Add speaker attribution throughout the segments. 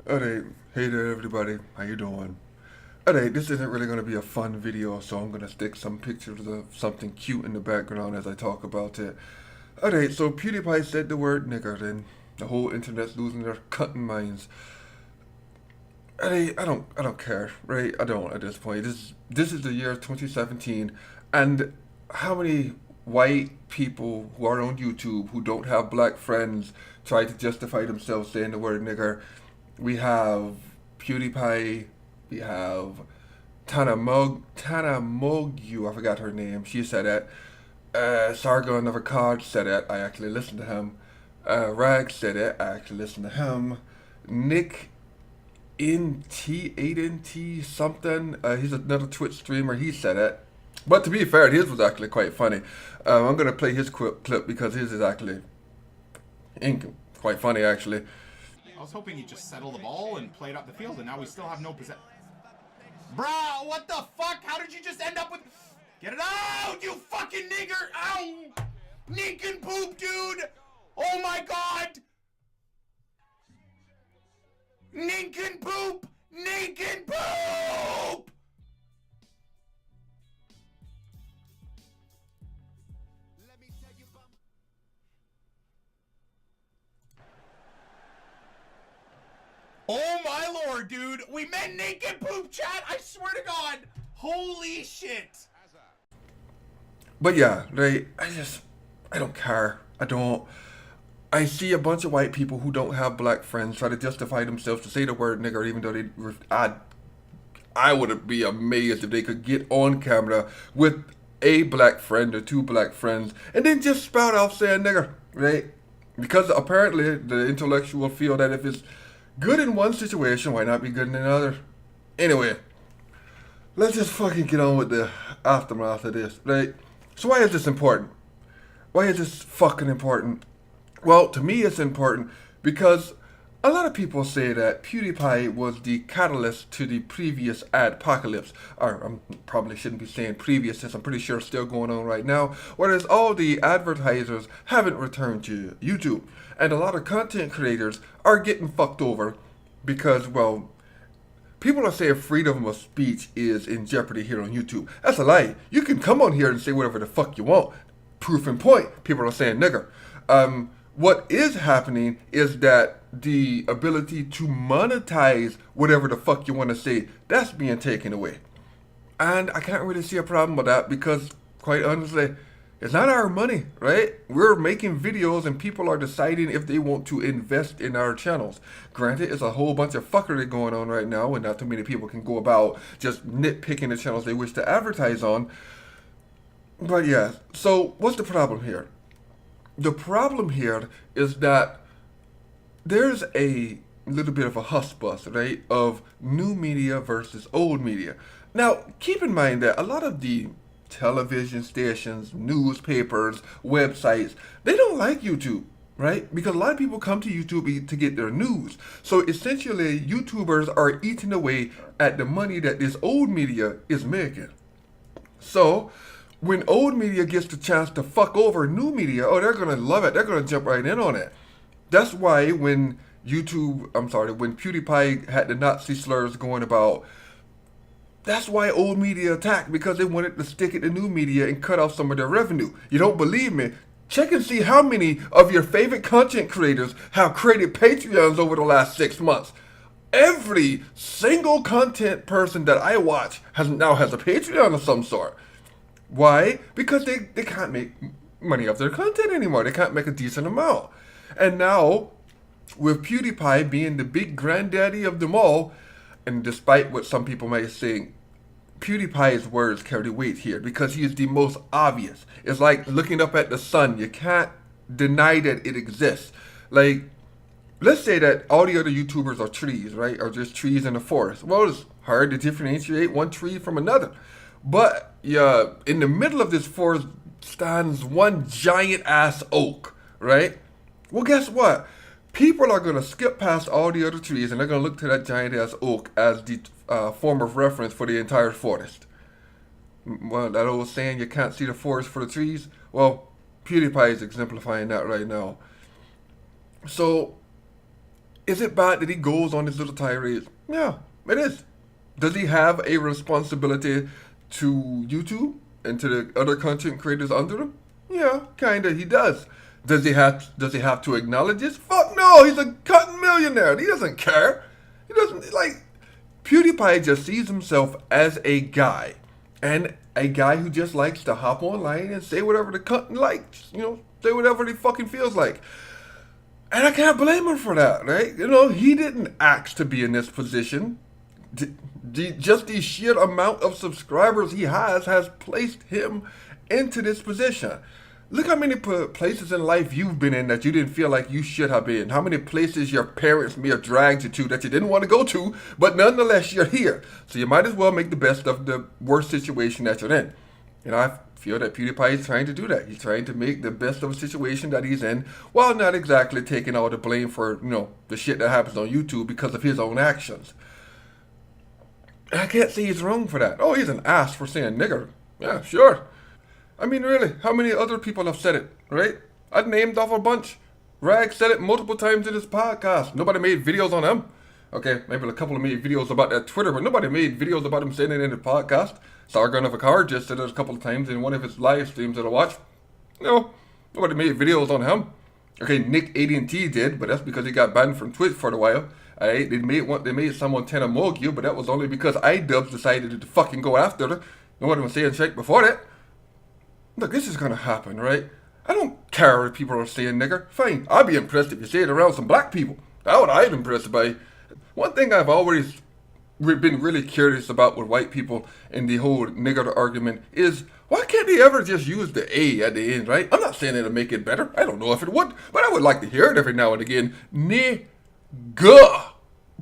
Speaker 1: Alright, hey there everybody, how you doing? Alright, this isn't really going to be a fun video, so I'm going to stick some pictures of something cute in the background as I talk about it. Alright, so PewDiePie said the word nigger, and the whole internet's losing their cutting minds. I don't care, right? I don't at this point. This is the year 2017, and how many white people who are on YouTube who don't have black friends try to justify themselves saying the word nigger? We have PewDiePie, we have Tana Mogu, I forgot her name. She said it. Sargon of AKKAD said it. I actually listened to him. RAGS said it. I actually listened to him. Nick NT8NT something. He's another Twitch streamer. He said it. But to be fair, his was actually quite funny. I'm gonna play his clip because his is actually quite funny actually.
Speaker 2: I was hoping he'd just settle the ball and play it up the field, and now we still have no possession. Bruh, what the fuck? How did you just end up with... Get it out, you fucking nigger! Ow! Ninkin poop, dude! Oh my god! Ninkin poop! Ninkin poop! Oh my lord, dude! We meant naked poop, chat! I swear to God! Holy shit!
Speaker 1: But yeah, right, I don't care. I see a bunch of white people who don't have black friends try to justify themselves to say the word nigger even though I would be amazed if they could get on camera with a black friend or two black friends and then just spout off saying nigger, right? Because apparently the intellectual feel that if it's good in one situation, why not be good in another? Anyway, let's just fucking get on with the aftermath of this, right? So why is this important? Why is this fucking important? Well, to me it's important because a lot of people say that PewDiePie was the catalyst to the previous adpocalypse. Or I probably shouldn't be saying previous since I'm pretty sure it's still going on right now. Whereas all the advertisers haven't returned to YouTube. And a lot of content creators are getting fucked over because, well, people are saying freedom of speech is in jeopardy here on YouTube. That's a lie. You can come on here and say whatever the fuck you want. Proof in point, people are saying nigger. What is happening is that the ability to monetize whatever the fuck you want to say, that's being taken away. And I can't really see a problem with that because, quite honestly, it's not our money, right? We're making videos and people are deciding if they want to invest in our channels. Granted, it's a whole bunch of fuckery going on right now and not too many people can go about just nitpicking the channels they wish to advertise on. But yeah, so what's the problem here? The problem here is that there's a little bit of a hush bus, right, of new media versus old media. Now, keep in mind that a lot of the television stations, newspapers, websites, they don't like YouTube, right? Because a lot of people come to YouTube to get their news. So essentially, YouTubers are eating away at the money that this old media is making. So, when old media gets the chance to fuck over new media, oh, they're gonna love it. They're gonna jump right in on it. That's why when when PewDiePie had the Nazi slurs going about, that's why old media attacked, because they wanted to stick it to new media and cut off some of their revenue. You don't believe me? Check and see how many of your favorite content creators have created Patreons over the last 6 months. Every single content person that I watch now has a Patreon of some sort. Why? Because they can't make money off their content anymore. They can't make a decent amount. And now, with PewDiePie being the big granddaddy of them all, and despite what some people might think, PewDiePie's words carry weight here because he is the most obvious. It's like looking up at the sun. You can't deny that it exists. Like, let's say that all the other YouTubers are trees, right? Or just trees in the forest. Well, it's hard to differentiate one tree from another. But yeah, in the middle of this forest stands one giant ass oak, right? Well, guess what? People are gonna skip past all the other trees and they're gonna look to that giant ass oak as the form of reference for the entire forest. Well, that old saying, you can't see the forest for the trees. Well, PewDiePie is exemplifying that right now. So Is it bad that he goes on his little tirades? Yeah, it is. Does he have a responsibility to YouTube and to the other content creators under him? Yeah, kinda. He does. Does he have to acknowledge this? Fuck no. He's a cotton millionaire. He doesn't care. He doesn't like. PewDiePie just sees himself as a guy, and a guy who just likes to hop online and say whatever the cunt likes. Say whatever he fucking feels like. And I can't blame him for that, right? He didn't ask to be in this position. Just the sheer amount of subscribers he has placed him into this position. Look how many places in life you've been in that you didn't feel like you should have been. How many places your parents may have dragged you to that you didn't want to go to, but nonetheless you're here. So you might as well make the best of the worst situation that you're in. I feel that PewDiePie is trying to do that. He's trying to make the best of a situation that he's in, while not exactly taking all the blame for, the shit that happens on YouTube because of his own actions. And I can't say he's wrong for that. Oh, he's an ass for saying nigger. Yeah, sure. I mean, really, how many other people have said it, right? I've named off a bunch. RAGS said it multiple times in his podcast. Nobody made videos on him. Okay, maybe a couple of made videos about that Twitter, but nobody made videos about him saying it in the podcast. SARGON of AKKAD just said it a couple of times in one of his live streams that I watched. No, nobody made videos on him. Okay, Nick AT&T did, but that's because he got banned from Twitch for a while. Alright, they made someone tend to mug you, but that was only because iDubbbz decided to fucking go after her. Nobody was saying shit before that. Look, this is gonna happen, right? I don't care if people are saying nigger. Fine, I'd be impressed if you say it around some black people. That's what I'm impressed by. One thing I've always been really curious about with white people in the whole nigger argument is, why can't they ever just use the A at the end, right? I'm not saying it'll make it better. I don't know if it would, but I would like to hear it every now and again. Nigga.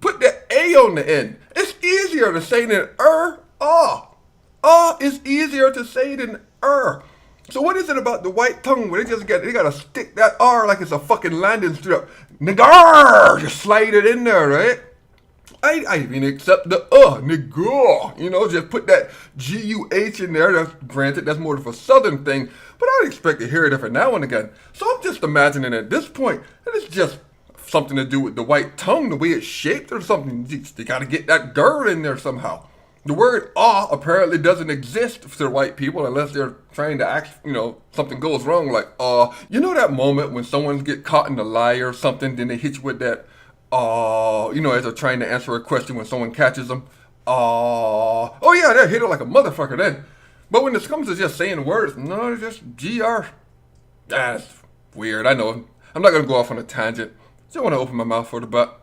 Speaker 1: Put the A on the end. It's easier to say than is easier to say than So what is it about the white tongue where they gotta stick that R like it's a fucking landing strip? Nigger! Just slide it in there, right? I even accept the nigger. Just put that G-U-H in there. Granted, that's more of a southern thing, but I'd expect to hear it every now and again. So I'm just imagining at this point that it's just something to do with the white tongue, the way it's shaped or something. They gotta get that gur in there somehow. The word apparently doesn't exist for white people unless they're trying to act, something goes wrong, like that moment when someone gets caught in a lie or something, then they hit you with that as they're trying to answer a question when someone catches them. Oh yeah, they hit it like a motherfucker then. But when it comes to just saying words, no, it's just GR. That's weird, I know. I'm not gonna go off on a tangent. Just want to open my mouth for the butt.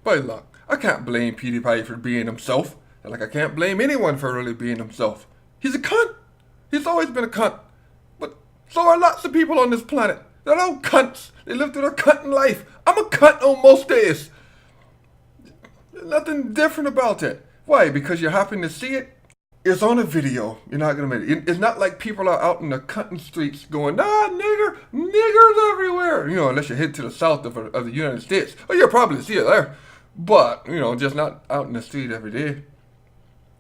Speaker 1: But look, I can't blame PewDiePie for being himself. Like, I can't blame anyone for really being himself. He's a cunt. He's always been a cunt. But so are lots of people on this planet. They're all cunts. They live through their cunting life. I'm a cunt on most days. There's nothing different about it. Why? Because you happen to see it? It's on a video. You're not going to admit it. It's not like people are out in the cutting streets going, niggers everywhere. Unless you head to the south of the United States. Oh, you'll probably see it there. But, just not out in the street every day.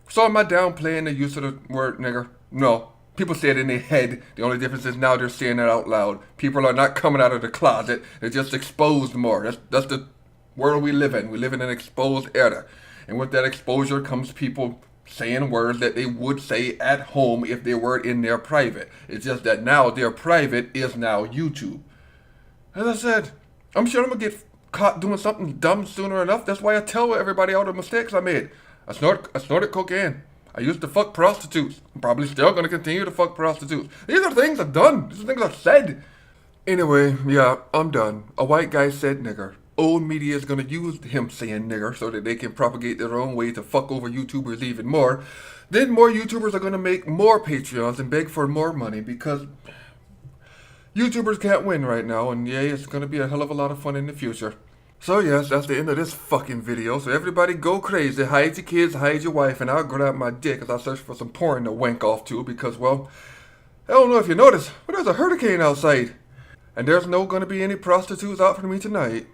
Speaker 1: So am I downplaying the use of the word nigger? No. People say it in their head. The only difference is now they're saying it out loud. People are not coming out of the closet. They're just exposed more. That's the world we live in. We live in an exposed era. And with that exposure comes people saying words that they would say at home if they were in their private. It's just that now their private is now YouTube. As I said, I'm sure I'm going to get caught doing something dumb sooner enough. That's why I tell everybody all the mistakes I made. I snorted cocaine. I used to fuck prostitutes. I'm probably still going to continue to fuck prostitutes. These are things I've done. These are things I've said. Anyway, yeah, I'm done. A white guy said nigger. Old media is going to use him saying nigger so that they can propagate their own way to fuck over YouTubers even more. Then more YouTubers are going to make more Patreons and beg for more money because YouTubers can't win right now. And yeah, it's going to be a hell of a lot of fun in the future. So yes, that's the end of this fucking video. So everybody go crazy. Hide your kids, hide your wife, and I'll grab my dick as I search for some porn to wank off to because, well, I don't know if you noticed, but there's a hurricane outside. And there's no gonna be any prostitutes out for me tonight.